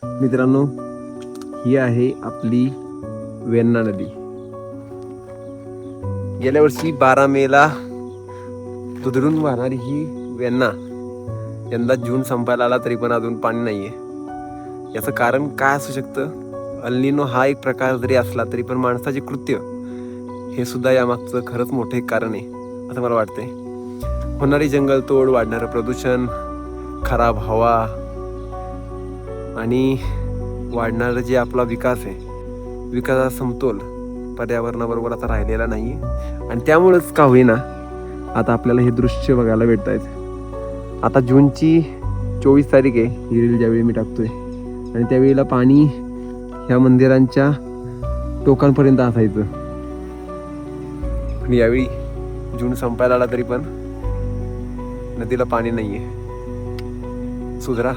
मित्रांनो, ही आहे आपली वेण्णा नदी. गेल्या वर्षी 12 मेला दुधरून वाहणारी ही वेण्णा यंदा जून संपायला आला तरी पण अजून पाणी नाहीये. याचं कारण काय असू शकतं? अल निनो हा एक प्रकार जरी असला तरी पण माणसाचे कृत्य हे सुद्धा यामागचं खरंच मोठं एक कारण आहे असं मला वाटतंय. होणारी जंगलतोड, वाढणारं प्रदूषण, खराब हवा आणि वाढणारं जे आपला विकास आहे, विकासाचा समतोल पर्यावरणाबरोबर आता राहिलेला नाही आहे. आणि त्यामुळंच का होईना आता आपल्याला हे दृश्य बघायला भेटत आहेत. आता जूनची 24 तारीख आहे ही रील ज्यावेळी मी टाकतोय, आणि त्यावेळेला पाणी ह्या मंदिरांच्या टोकांपर्यंत असायचं. पण यावेळी जून संपायला आला तरी पण नदीला पाणी नाहीये. सुधरा.